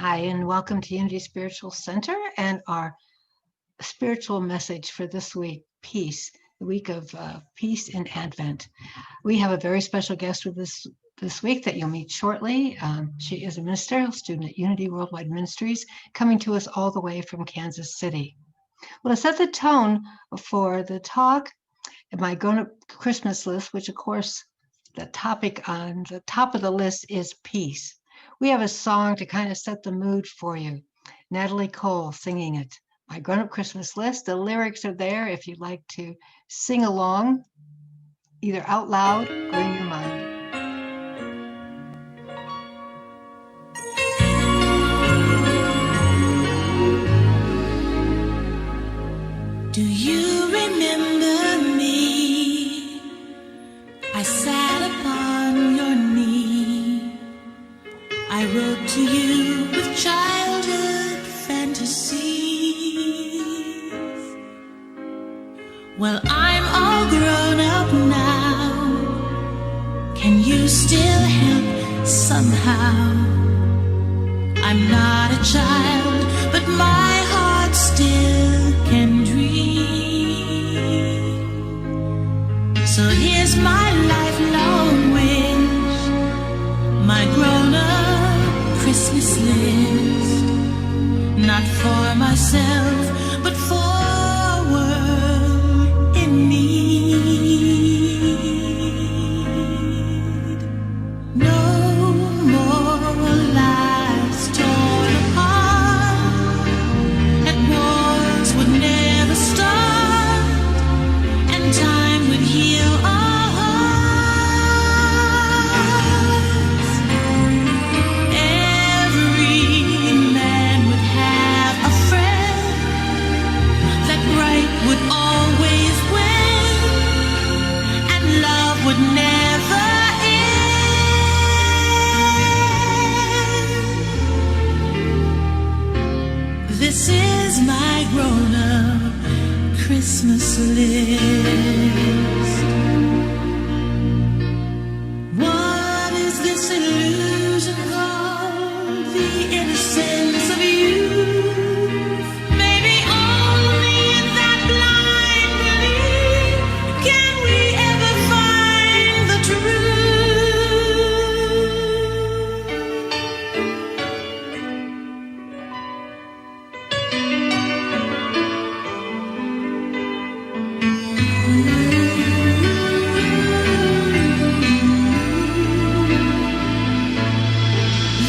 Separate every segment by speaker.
Speaker 1: Hi, and welcome to Unity Spiritual Center and our spiritual message for this week, Peace, the week of Peace in Advent. We have a very special guest with us this week that you'll meet shortly. She is a ministerial student at Unity Worldwide Ministries, coming to us all the way from Kansas City. Well, to set the tone for the talk, my Grownup Christmas List, which of course the topic on the top of the list is peace. We have a song to kind of set the mood for you. Natalie Cole singing it. My Grownup Christmas List. The lyrics are there if you'd like to sing along, either out loud or in your mind.
Speaker 2: Do you remember me? I sat upon your knee. I wrote to you with childhood fantasies. Well, I'm all grown up now. Can you still help somehow? I'm not a child, but my heart still can dream. So here's my lifelong wish, my grown-up Christmas list. Not for myself, but for a world in need. No more lives torn apart, and wars would never start, and time would heal our hearts. Every man would have a friend, that right would always win, and love would never end. This is my grown-up Christmas list. What is this illusion called? The innocence of youth. Maybe only in that blind belief can we ever find the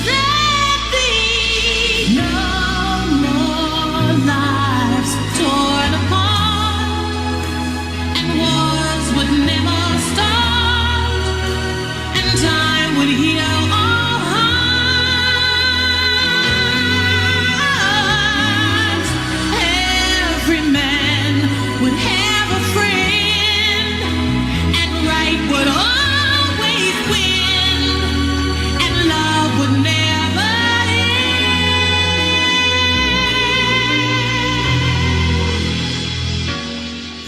Speaker 2: There'd be no more lives torn apart, and wars would never start, and time would heal our hearts. Every man would have a friend, and right would always win, and love would never end.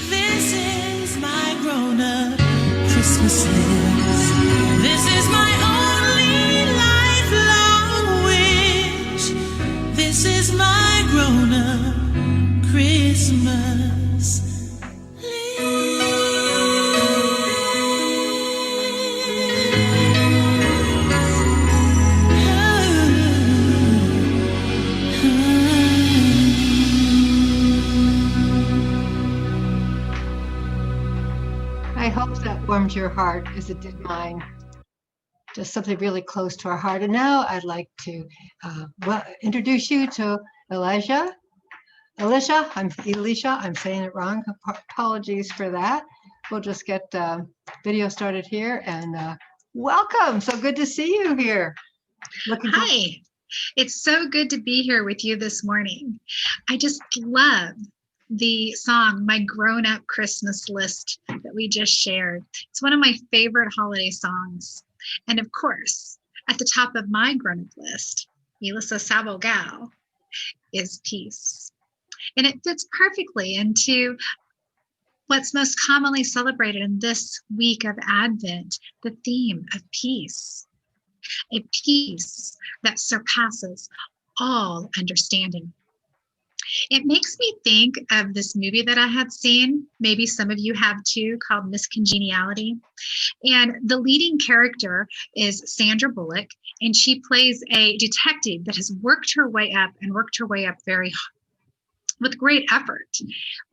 Speaker 2: This is my grown-up Christmas list. This is my only lifelong wish. This is my grown-up Christmas
Speaker 1: I hope that warmed your heart as it did mine. Just something really close to our heart. And now I'd like to introduce you to Eliasa. I'm saying it wrong. Apologies for that. We'll just get video started here and welcome. So good to see you here.
Speaker 3: Hi, it's so good to be here with you this morning. I just love the song, My Grown-Up Christmas List, that we just shared. It's one of my favorite holiday songs. And of course, at the top of my grown-up list, Eliasa Sobagol, is peace. And it fits perfectly into what's most commonly celebrated in this week of Advent, the theme of peace. A peace that surpasses all understanding. It makes me think of this movie that I had seen, maybe some of you have too, called Miss Congeniality. And the leading character is Sandra Bullock, and she plays a detective that has worked her way up very with great effort.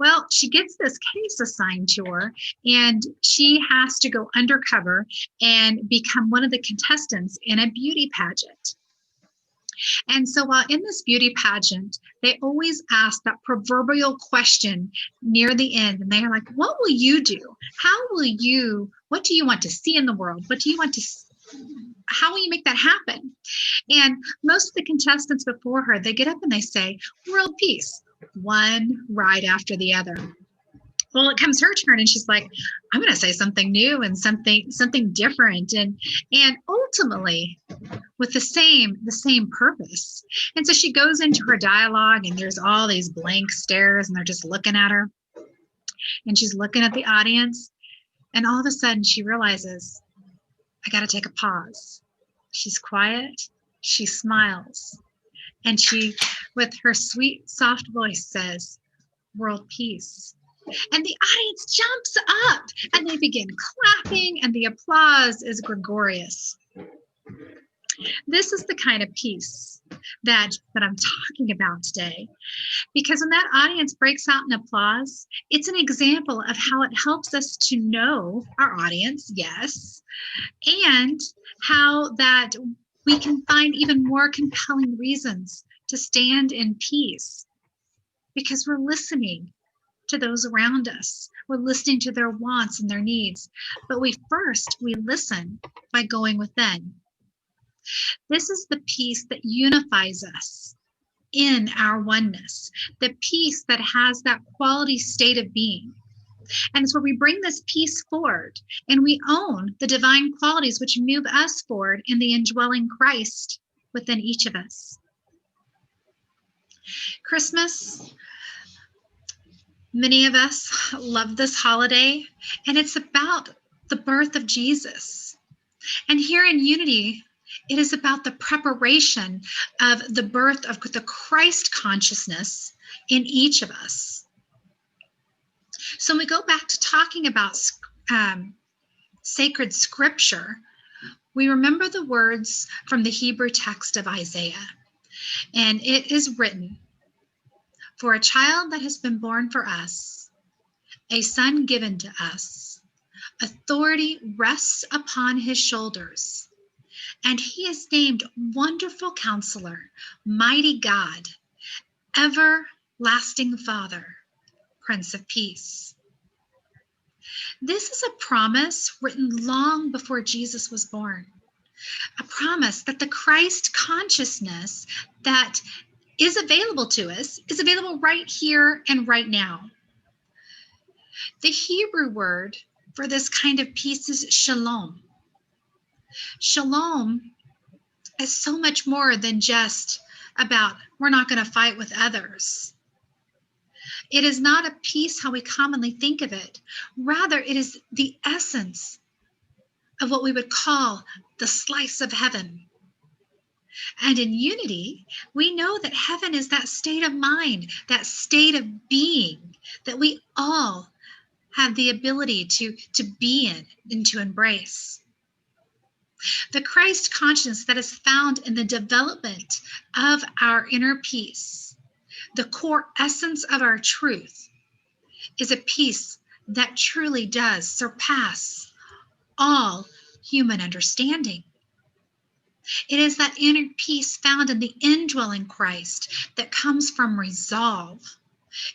Speaker 3: Well, she gets this case assigned to her, and she has to go undercover and become one of the contestants in a beauty pageant. And so while in this beauty pageant, they always ask that proverbial question near the end. And they're like, what will you do? What do you want to see in the world? How will you make that happen? And most of the contestants before her, they get up and they say, world peace, one right after the other. Well, it comes her turn and she's like, I'm going to say something new and something different. And ultimately with the same purpose. And so she goes into her dialogue and there's all these blank stares and they're just looking at her. And she's looking at the audience. And all of a sudden she realizes, I got to take a pause. She's quiet. She smiles. And she, with her sweet, soft voice, says, world peace. And the audience jumps up and they begin clapping and the applause is gregarious. This is the kind of peace that I'm talking about today. Because when that audience breaks out in applause, it's an example of how it helps us to know our audience, yes, and how that we can find even more compelling reasons to stand in peace because we're listening to those around us. We're listening to their wants and their needs. But we listen by going within. This is the peace that unifies us in our oneness, the peace that has that quality state of being. And it's where we bring this peace forward and we own the divine qualities which move us forward in the indwelling Christ within each of us. Christmas, many of us love this holiday, and it's about the birth of Jesus. And here in Unity, it is about the preparation of the birth of the Christ consciousness in each of us. So when we go back to talking about sacred scripture, we remember the words from the Hebrew text of Isaiah. And it is written, for a child that has been born for us, a son given to us, authority rests upon his shoulders, and he is named Wonderful Counselor, Mighty God, Everlasting Father, Prince of Peace. This is a promise written long before Jesus was born, a promise that the Christ consciousness that is available to us is available right here and right now. The Hebrew word for this kind of peace is shalom. Shalom is so much more than just about we're not going to fight with others. It is not a peace how we commonly think of it. Rather, it is the essence of what we would call the slice of heaven. And in Unity, we know that heaven is that state of mind, that state of being that we all have the ability to be in and to embrace. The Christ consciousness that is found in the development of our inner peace, the core essence of our truth, is a peace that truly does surpass all human understanding. It is that inner peace found in the indwelling Christ that comes from resolve.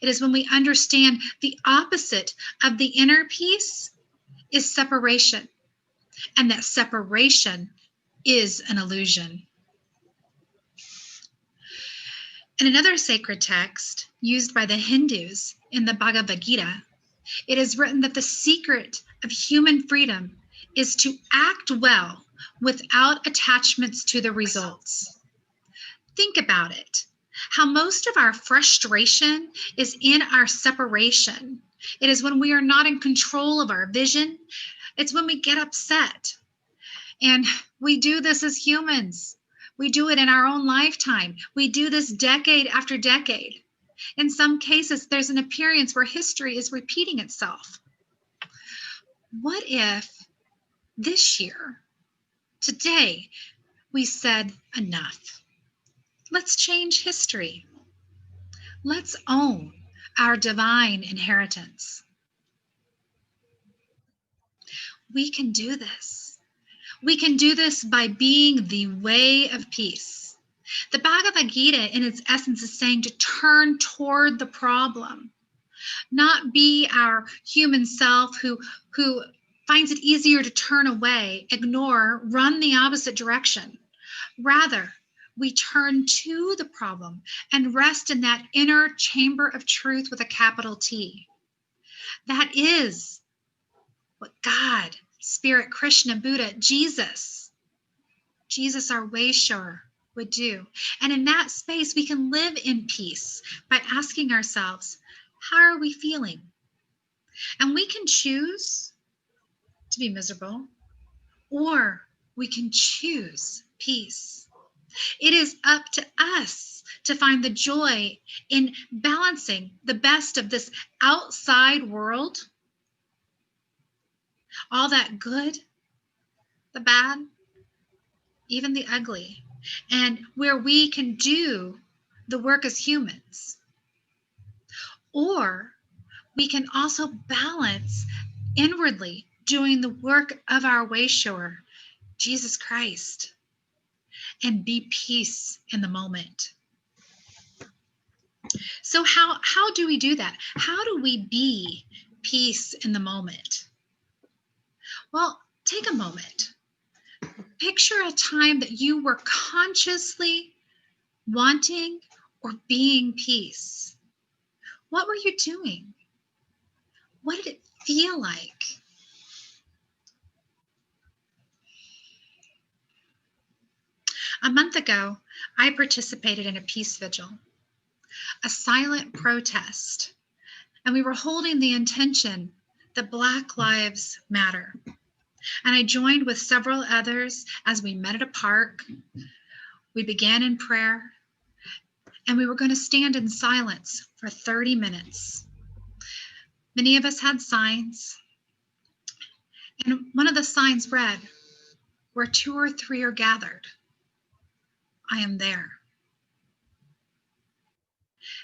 Speaker 3: It is when we understand the opposite of the inner peace is separation, and that separation is an illusion. In another sacred text used by the Hindus in the Bhagavad Gita, it is written that the secret of human freedom is to act well without attachments to the results. Think about it. How most of our frustration is in our separation. It is when we are not in control of our vision. It's when we get upset. And we do this as humans. We do it in our own lifetime. We do this decade after decade. In some cases, there's an appearance where history is repeating itself. What if this year, today, we said enough? Let's change history. Let's own our divine inheritance. We can do this. We can do this by being the way of peace. The Bhagavad Gita, in its essence, is saying to turn toward the problem, not be our human self who finds it easier to turn away, ignore, run the opposite direction. Rather, we turn to the problem and rest in that inner chamber of truth with a capital T. That is what God, Spirit, Krishna, Buddha, Jesus, our way shower, would do. And in that space, we can live in peace by asking ourselves, how are we feeling? And we can choose to be miserable, or we can choose peace. It is up to us to find the joy in balancing the best of this outside world, all that good, the bad, even the ugly, and where we can do the work as humans. Or we can also balance inwardly doing the work of our way shower, Jesus Christ, and be peace in the moment. So how do we do that? How do we be peace in the moment? Well, take a moment. Picture a time that you were consciously wanting or being peace. What were you doing? What did it feel like? A month ago, I participated in a peace vigil, a silent protest, and we were holding the intention that Black Lives Matter. And I joined with several others as we met at a park. We began in prayer, and we were going to stand in silence for 30 minutes. Many of us had signs, and one of the signs read, "Where 2 or 3 are gathered, I am there."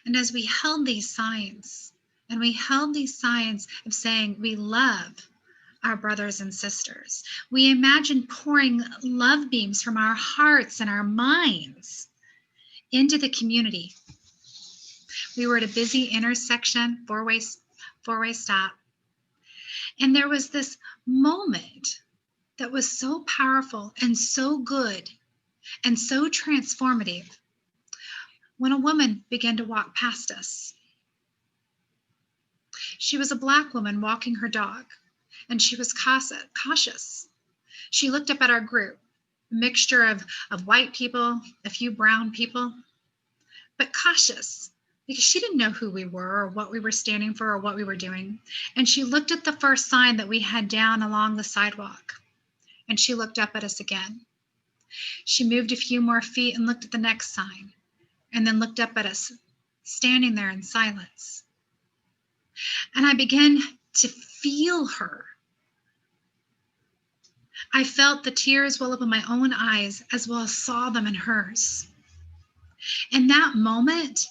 Speaker 3: And as we held these signs, of saying we love our brothers and sisters, we imagined pouring love beams from our hearts and our minds into the community. We were at a busy intersection, four-way stop, and there was this moment that was so powerful and so good and so transformative when a woman began to walk past us. She was a Black woman walking her dog, and she was cautious. She looked up at our group, a mixture of white people, a few brown people, but cautious because she didn't know who we were or what we were standing for or what we were doing. And she looked at the first sign that we had down along the sidewalk, and she looked up at us again. She moved a few more feet and looked at the next sign, and then looked up at us, standing there in silence. And I began to feel her. I felt the tears well up in my own eyes as well as saw them in hers. In that moment,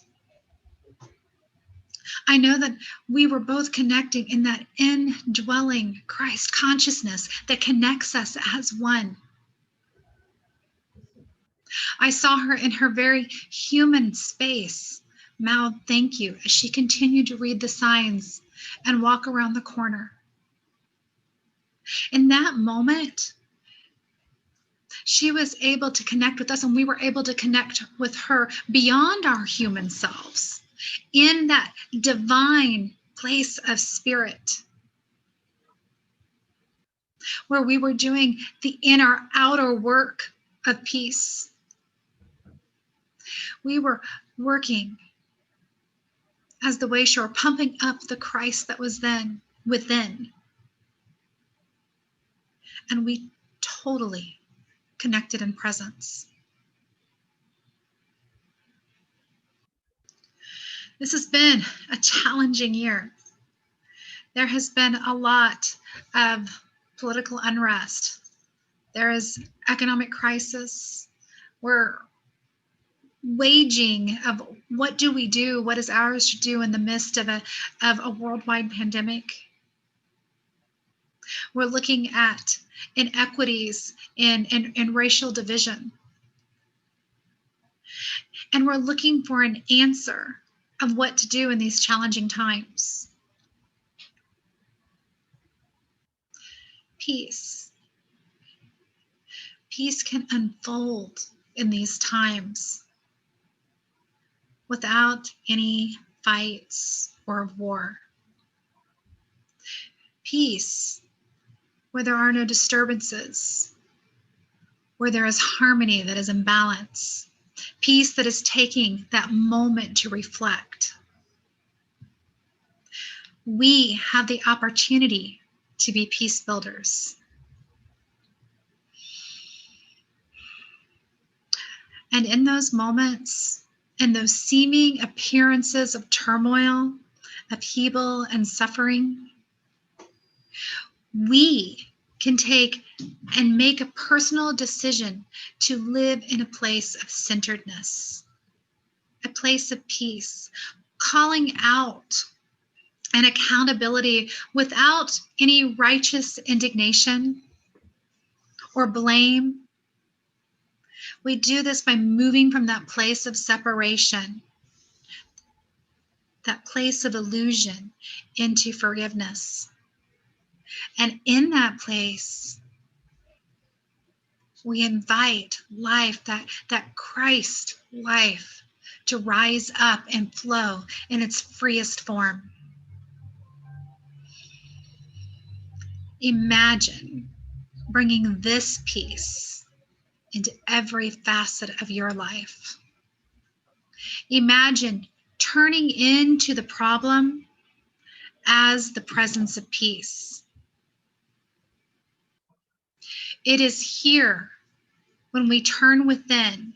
Speaker 3: I know that we were both connecting in that indwelling Christ consciousness that connects us as one. I saw her in her very human space mouth thank you as she continued to read the signs and walk around the corner. In that moment, she was able to connect with us, and we were able to connect with her beyond our human selves in that divine place of spirit, where we were doing the inner outer work of peace. We were working as the way shower, pumping up the Christ that was then within. And we totally connected in presence. This has been a challenging year. There has been a lot of political unrest. There is economic crisis. We're waging of what do we do? What is ours to do in the midst of a worldwide pandemic? We're looking at inequities in racial division. And we're looking for an answer of what to do in these challenging times. Peace. Peace can unfold in these times without any fights or war. Peace, where there are no disturbances, where there is harmony that is in balance. Peace that is taking that moment to reflect. We have the opportunity to be peace builders. And in those moments, in those seeming appearances of turmoil, upheaval, and suffering, we can take and make a personal decision to live in a place of centeredness, a place of peace, calling out and accountability without any righteous indignation or blame. We do this by moving from that place of separation, that place of illusion, into forgiveness. And in that place, we invite life, that Christ life, to rise up and flow in its freest form. Imagine bringing this peace into every facet of your life. Imagine turning into the problem as the presence of peace. It is here when we turn within,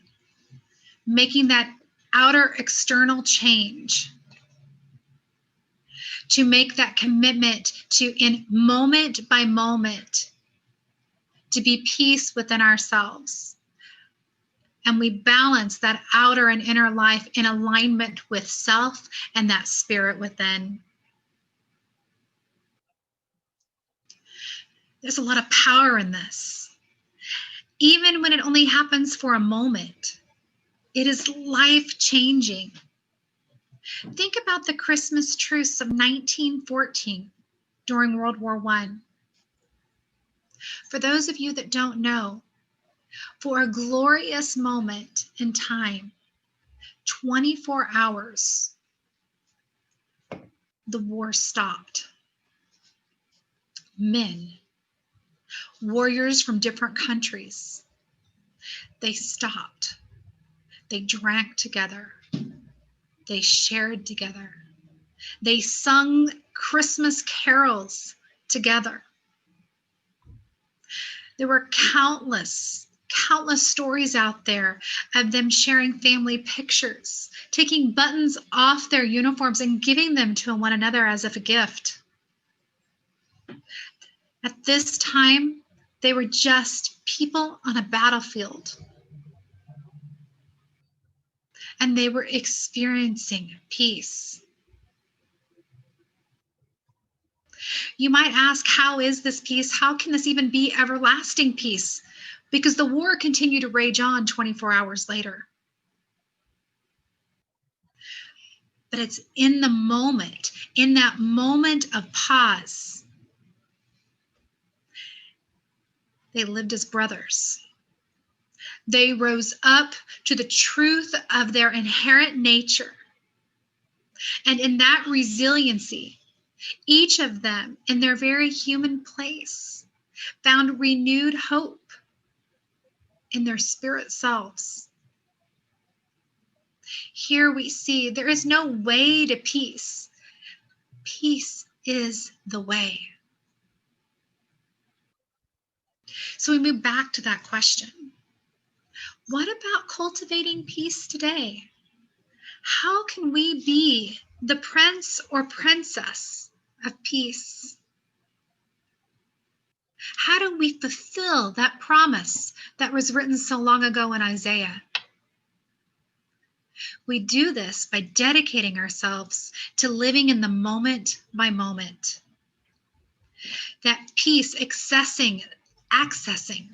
Speaker 3: making that outer external change, to make that commitment to, in moment by moment, to be peace within ourselves. And we balance that outer and inner life in alignment with self and that spirit within. There's a lot of power in this. Even when it only happens for a moment, it is life-changing. Think about the Christmas truce of 1914 during World War I. For those of you that don't know, for a glorious moment in time, 24 hours, the war stopped. Men, warriors from different countries, they stopped. They drank together. They shared together. They sung Christmas carols together. There were countless stories out there of them sharing family pictures, taking buttons off their uniforms and giving them to one another as if a gift. At this time, they were just people on a battlefield. And they were experiencing peace. You might ask, how is this peace? How can this even be everlasting peace? Because the war continued to rage on 24 hours later. But it's in the moment, in that moment of pause, they lived as brothers. They rose up to the truth of their inherent nature. And in that resiliency, each of them, in their very human place, found renewed hope in their spirit selves. Here we see there is no way to peace. Peace is the way. So we move back to that question. What about cultivating peace today? How can we be the prince or princess of peace? How do we fulfill that promise that was written so long ago in Isaiah? We do this by dedicating ourselves to living in the moment by moment. That peace accessing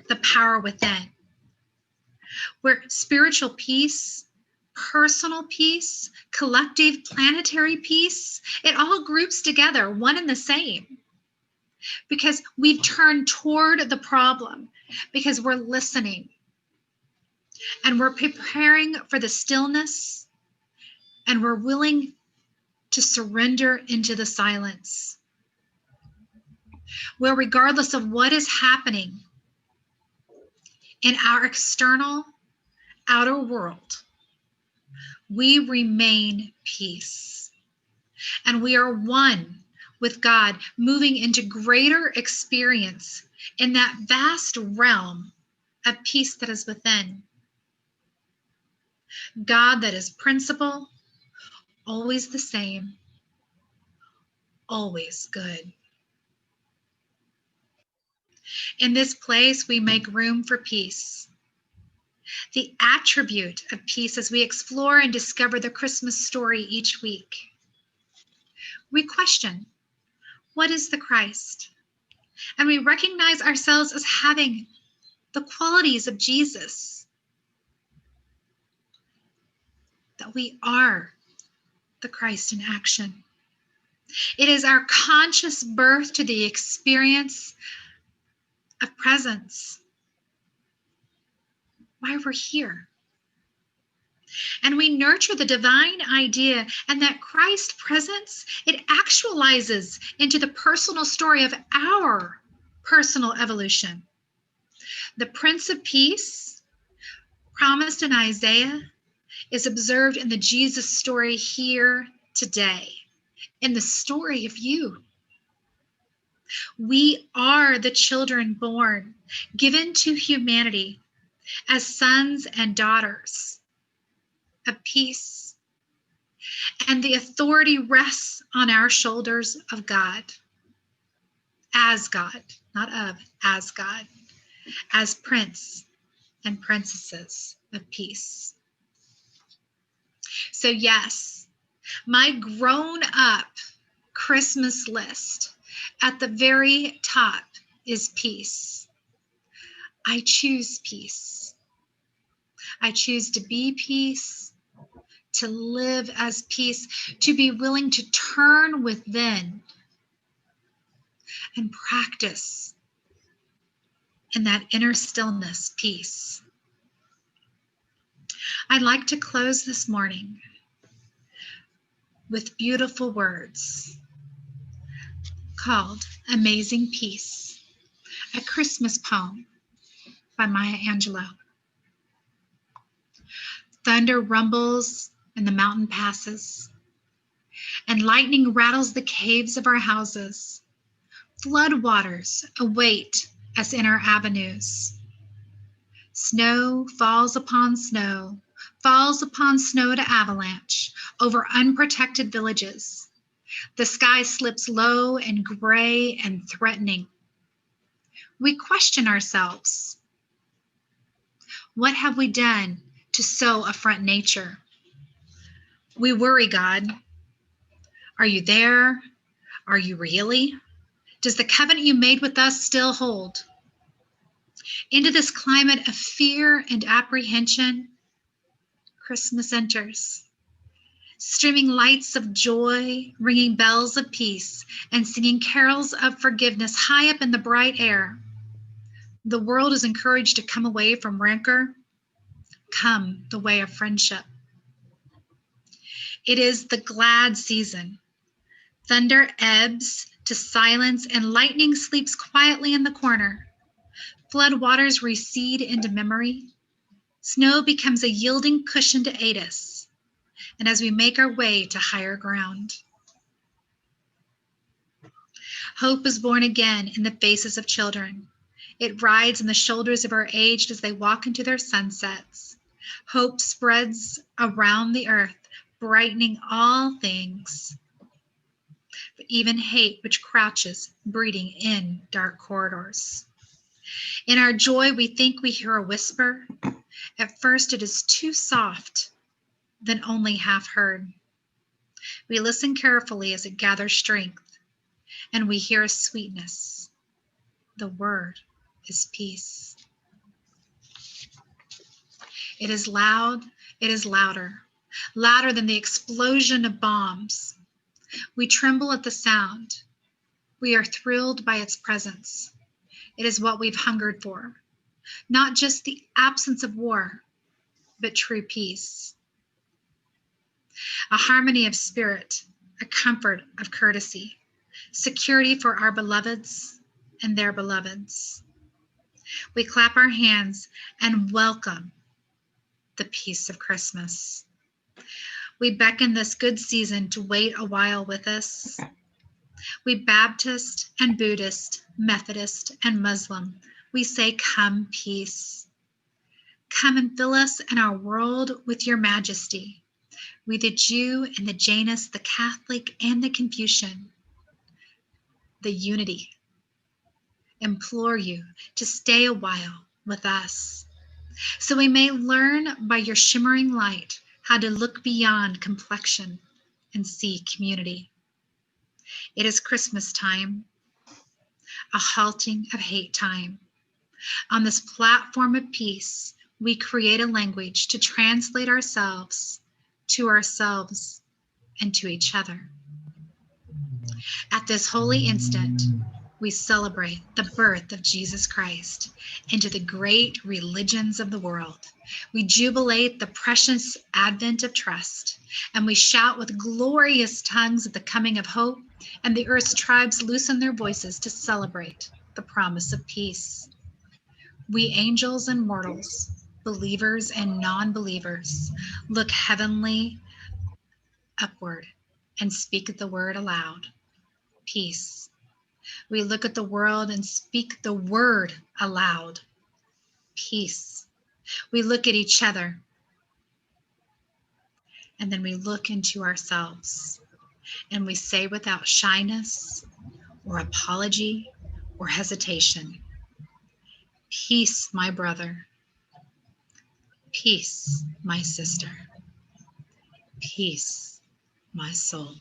Speaker 3: the power within. Where spiritual peace, personal peace, collective planetary peace, it all groups together, one and the same. Because we've turned toward the problem, because we're listening. And we're preparing for the stillness, and we're willing to surrender into the silence. Where regardless of what is happening in our external, outer world, we remain peace. And we are one with God, moving into greater experience in that vast realm of peace that is within. God that is principle, always the same, always good. In this place, we make room for peace. The attribute of peace as we explore and discover the Christmas story each week. We question, what is the Christ? And we recognize ourselves as having the qualities of Jesus. That we are the Christ in action. It is our conscious birth to the experience of presence. Why we're here. And we nurture the divine idea, and that Christ presence, it actualizes into the personal story of our personal evolution. The Prince of Peace, promised in Isaiah, is observed in the Jesus story here today, in the story of you. We are the children born, given to humanity as sons and daughters of peace. And the authority rests on our shoulders of God, as God, not of, as God, as prince and princesses of peace. So yes, my grown-up Christmas list at the very top is peace. I choose peace. I choose to be peace, to live as peace, to be willing to turn within and practice in that inner stillness peace. I'd like to close this morning with beautiful words called Amazing Peace, a Christmas poem by Maya Angelou. Thunder rumbles in the mountain passes, and lightning rattles the caves of our houses. Flood waters await us in our avenues. Snow falls upon snow to avalanche over unprotected villages. The sky slips low and gray and threatening. We question ourselves. What have we done to so affront nature? We worry, God. Are you there? Are you really? Does the covenant you made with us still hold? Into this climate of fear and apprehension, Christmas enters. Streaming lights of joy, ringing bells of peace, and singing carols of forgiveness high up in the bright air. The world is encouraged to come away from rancor, come the way of friendship. It is the glad season. Thunder ebbs to silence, and lightning sleeps quietly in the corner. Flood waters recede into memory. Snow becomes a yielding cushion to aid us, and as we make our way to higher ground. Hope is born again in the faces of children. It rides on the shoulders of our aged as they walk into their sunsets. Hope spreads around the earth, brightening all things, but even hate which crouches, breeding in dark corridors. In our joy, we think we hear a whisper. At first, it is too soft, then only half heard. We listen carefully as it gathers strength, and we hear a sweetness. The word is peace. It is loud, it is louder than the explosion of bombs. We tremble at the sound. We are thrilled by its presence. It is what we've hungered for, not just the absence of war, but true peace. A harmony of spirit, a comfort of courtesy, security for our beloveds and their beloveds. We clap our hands and welcome the peace of Christmas. We beckon this good season to wait a while with us. We Baptist and Buddhist, Methodist and Muslim, we say, come peace. Come and fill us and our world with your majesty. We the Jew and the Jainist, the Catholic and the Confucian, the unity, implore you to stay a while with us, so we may learn by your shimmering light how to look beyond complexion and see community. It is Christmas time, a halting of hate time. On this platform of peace, we create a language to translate ourselves to ourselves and to each other. At this holy instant, we celebrate the birth of Jesus Christ into the great religions of the world. We jubilate the precious advent of trust, and we shout with glorious tongues at the coming of hope, and the earth's tribes loosen their voices to celebrate the promise of peace. We angels and mortals, believers and non-believers, look heavenly upward and speak the word aloud, peace. We look at the world and speak the word aloud, peace. We look at each other, and then we look into ourselves, and we say without shyness or apology or hesitation, peace, my brother. Peace, my sister. Peace, my soul.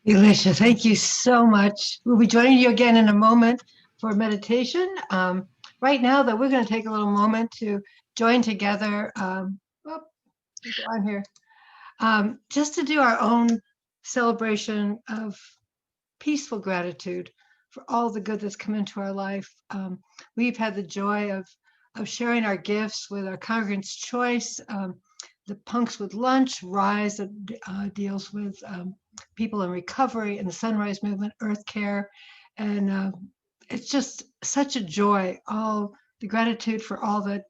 Speaker 1: Eliasa, thank you so much. We'll be joining you again in a moment for meditation. Right now, though, we're going to take a little moment to join together. On here, just to do our own celebration of peaceful gratitude for all the good that's come into our life. We've had the joy of sharing our gifts with our Congregants' Choice, the Punks with Lunch, Rise that deals with people in recovery, and the Sunrise Movement, Earth Care. And it's just such a joy, all the gratitude for all that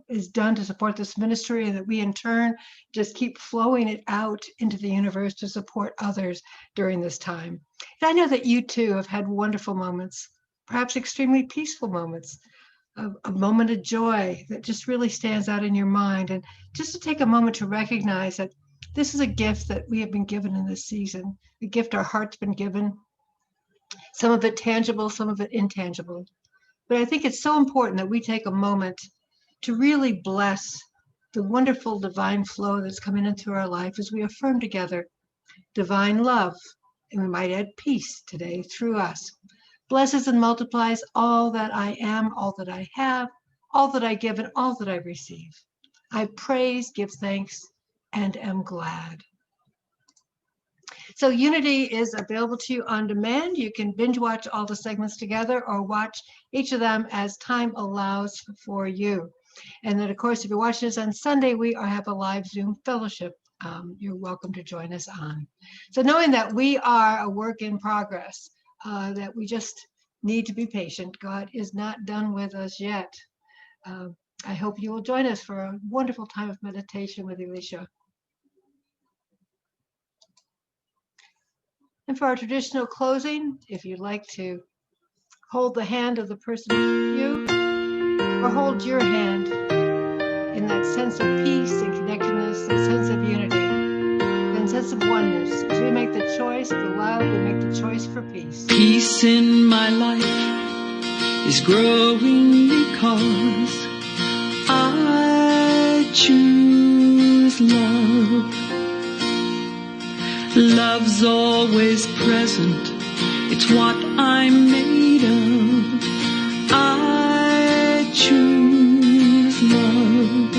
Speaker 1: is done to support this ministry, and that we in turn just keep flowing it out into the universe to support others during this time. And I know that you too have had wonderful moments, perhaps extremely peaceful moments, a moment of joy that just really stands out in your mind. And just to take a moment to recognize that this is a gift that we have been given in this season, a gift our heart's been given, some of it tangible, some of it intangible. But I think it's so important that we take a moment to really bless the wonderful divine flow that's coming into our life as we affirm together divine love, and we might add peace today through us. Blesses and multiplies all that I am, all that I have, all that I give, and all that I receive. I praise, give thanks, and am glad. So Unity is available to you on demand. You can binge watch all the segments together or watch each of them as time allows for you. And then, of course, if you're watching this on Sunday, we have a live Zoom fellowship. You're welcome to join us on. So knowing that we are a work in progress, that we just need to be patient. God is not done with us yet. I hope you will join us for a wonderful time of meditation with Eliasa. And for our traditional closing, if you'd like to hold the hand of the person next to you, or hold your hand sense of peace and connectedness, a sense of unity, and a sense of oneness. As we make the choice for love, we make the choice for peace.
Speaker 4: Peace in my life is growing because I choose love. Love's always present, it's what I'm made of. I choose love.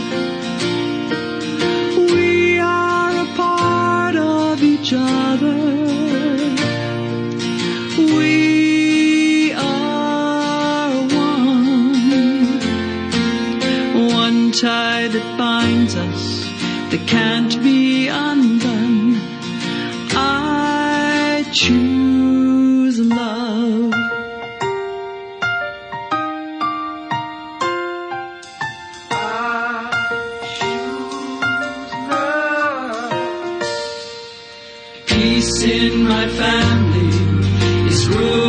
Speaker 4: We are a part of each other. We are one tie that binds us, that can't be undone. I choose love. I choose love. Peace in my family is growing.